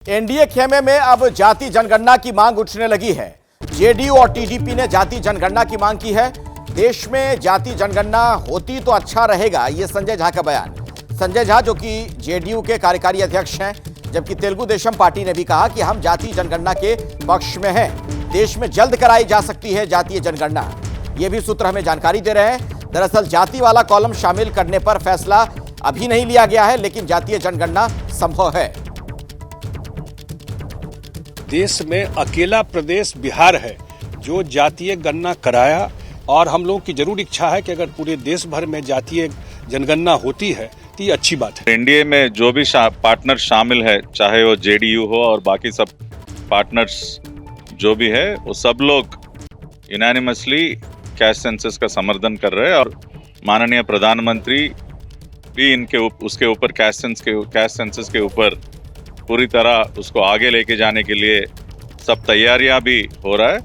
NDA खेमे में अब जाति जनगणना की मांग उठने लगी है। जेडीयू और टीडीपी ने जाति जनगणना की मांग की है। देश में जाति जनगणना होती तो अच्छा रहेगा, यह संजय झा का बयान। संजय झा जो कि जेडीयू के कार्यकारी अध्यक्ष हैं, जबकि तेलुगु देशम पार्टी ने भी कहा कि हम जाति जनगणना के पक्ष में हैं। देश में जल्द कराई जा सकती है जातीय जनगणना, ये भी सूत्र हमें जानकारी दे रहे हैं। दरअसल जाति वाला कॉलम शामिल करने पर फैसला अभी नहीं लिया गया है, लेकिन जातीय जनगणना संभव है। देश में अकेला प्रदेश बिहार है जो जातीय गणना कराया, और हम लोगों की जरूर इच्छा है कि अगर पूरे देश भर में जातीय जनगणना होती है तो ये अच्छी बात है। एनडीए में जो भी पार्टनर शामिल है, चाहे वो जेडीयू हो और बाकी सब पार्टनर्स जो भी है, वो सब लोग यूनानिमसली कैस्ट सेंसस का समर्थन कर रहे हैं, और माननीय प्रधानमंत्री भी उसके ऊपर कैस्ट सेंसस के ऊपर पूरी तरह उसको आगे लेके जाने के लिए सब तैयारियां भी हो रहा है।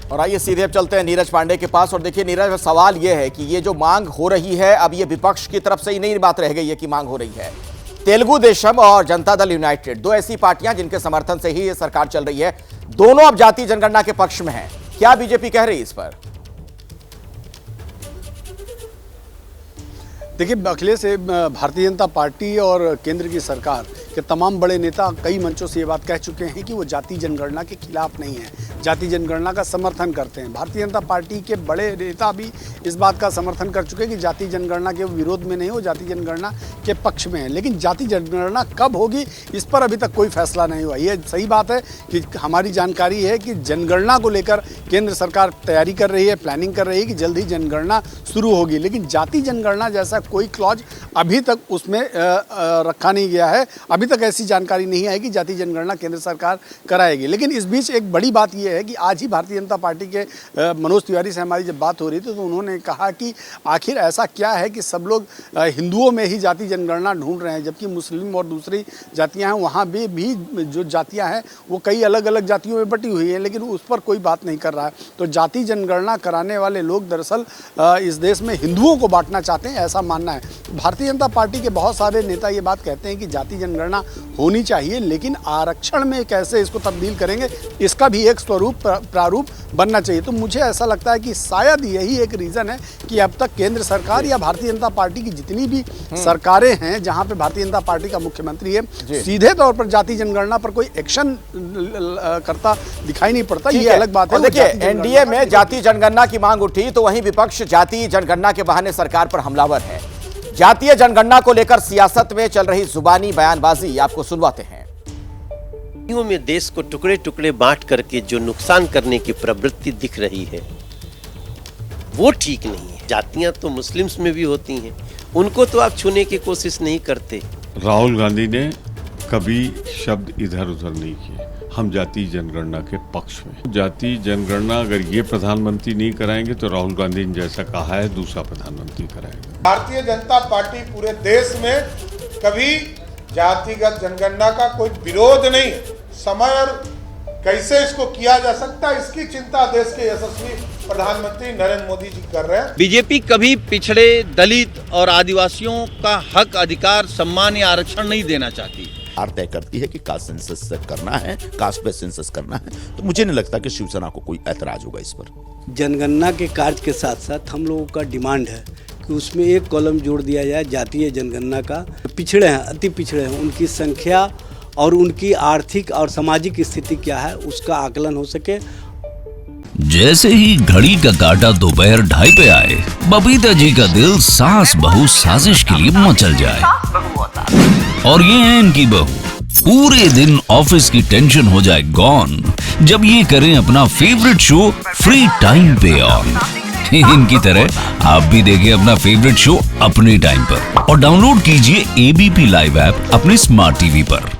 और आइए सीधे अब चलते हैं नीरज पांडे के पास। और देखिए नीरज, सवाल यह है कि ये जो मांग हो रही है, अब ये विपक्ष की तरफ से ही नहीं बात रह गई है कि मांग हो रही है। तेलुगु देशम और जनता दल यूनाइटेड, दो ऐसी पार्टियां जिनके समर्थन से ही ये सरकार चल रही है, दोनों अब जाति जनगणना के पक्ष में हैं। क्या बीजेपी कह रही है इस पर? देखिए, अखिलेश, भारतीय जनता पार्टी और केंद्र की सरकार के तमाम बड़े नेता कई मंचों से ये बात कह चुके हैं कि वो जाति जनगणना के खिलाफ नहीं है, जाति जनगणना का समर्थन करते हैं। भारतीय जनता पार्टी के बड़े नेता भी इस बात का समर्थन कर चुके हैं कि जाति जनगणना के विरोध में नहीं हो, जाति जनगणना के पक्ष में है। लेकिन जाति जनगणना कब होगी, इस पर अभी तक कोई फैसला नहीं हुआ। ये सही बात है कि हमारी जानकारी है कि जनगणना को लेकर केंद्र सरकार तैयारी कर रही है, प्लानिंग कर रही है कि जल्द ही जनगणना शुरू होगी। लेकिन जाति जनगणना जैसा कोई क्लॉज अभी तक उसमें रखा नहीं गया है। अभी तक ऐसी जानकारी नहीं आई कि जाति जनगणना केंद्र सरकार कराएगी। लेकिन इस बीच एक बड़ी बात यह है कि आज ही भारतीय जनता पार्टी के मनोज तिवारी से हमारी जब बात हो रही थी तो उन्होंने कहा कि आखिर ऐसा क्या है कि सब लोग हिंदुओं में ही जाति जनगणना ढूंढ रहे हैं, जबकि मुस्लिम और दूसरी जातियां हैं, वहाँ भी जो जातियां हैं वो कई अलग अलग जातियों में बटी हुई हैं, लेकिन उस पर कोई बात नहीं कर रहा है। तो जाति जनगणना कराने वाले लोग दरअसल इस देश में हिंदुओं को बांटना चाहते हैं, ऐसा मानना है। भारतीय जनता पार्टी के बहुत सारे नेता ये बात कहते हैं कि जाति जनगणना होनी चाहिए, लेकिन आरक्षण में कैसे इसको तब्दील करेंगे, इसका भी एक प्रारूप बनना चाहिए। तो मुझे ऐसा लगता है कि शायद यही एक रीज़न है कि अब तक केंद्र सरकार या भारतीय जनता पार्टी की जितनी भी सरकारें हैं जहां पे भारतीय जनता पार्टी का मुख्यमंत्री है, सीधे तौर पर जाति जनगणना पर कोई एक्शन करता दिखाई नहीं पड़ता। ये अलग बात है। देखिए, एनडीए में जाति जनगणना की मांग उठी तो वहीं विपक्ष जाति जनगणना के बहाने सरकार पर हमलावर है। जातीय जनगणना को लेकर सियासत में चल रही जुबानी बयानबाजी आपको सुनवाते हैं। में देश को टुकड़े टुकड़े बांट करके जो नुकसान करने की प्रवृत्ति दिख रही है वो ठीक नहीं है। जातियां तो मुस्लिम्स में भी होती हैं, उनको तो आप छूने की कोशिश नहीं करते। राहुल गांधी ने कभी शब्द इधर उधर नहीं किए। हम जाति जनगणना के पक्ष में। जाति जनगणना अगर ये प्रधानमंत्री नहीं कराएंगे तो राहुल गांधी ने जैसा कहा है दूसरा प्रधानमंत्री कराएगा। भारतीय जनता पार्टी पूरे देश में कभी जातिगत जनगणना का कोई विरोध नहीं, समय और कैसे इसको किया जा सकता है इसकी चिंता देश के यशस्वी प्रधानमंत्री नरेंद्र मोदी जी कर रहे हैं। बीजेपी कभी पिछड़े, दलित और आदिवासियों का हक, अधिकार, सम्मान या आरक्षण नहीं देना चाहती। तय करती है कि कास्ट सेंसस करना है, कास्ट बेस्ड सेंसस करना है, तो मुझे नहीं लगता कि शिवसेना को कोई ऐतराज होगा इस पर। जनगणना के कार्य के साथ साथ हम लोगों का डिमांड है कि उसमें एक कॉलम जोड़ दिया जाए जातीय जनगणना का। पिछड़े हैं, अति पिछड़े हैं, उनकी संख्या और उनकी आर्थिक और सामाजिक स्थिति क्या है उसका आकलन हो सके। जैसे ही घड़ी का काटा दोपहर 2:30 पे आए, बबीता जी का दिल सास बहू साजिश के लिए मचल जाए। और ये है इनकी बहू, पूरे दिन ऑफिस की टेंशन हो जाए गॉन जब ये करें अपना फेवरेट शो फ्री टाइम पे ऑन। इनकी तरह आप भी देखें अपना फेवरेट शो अपने टाइम पर और डाउनलोड कीजिए एबीपी लाइव ऐप अपने स्मार्ट टीवी पर।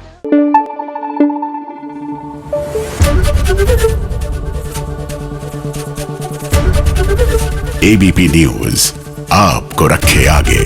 एबीपी न्यूज आपको रखे आगे।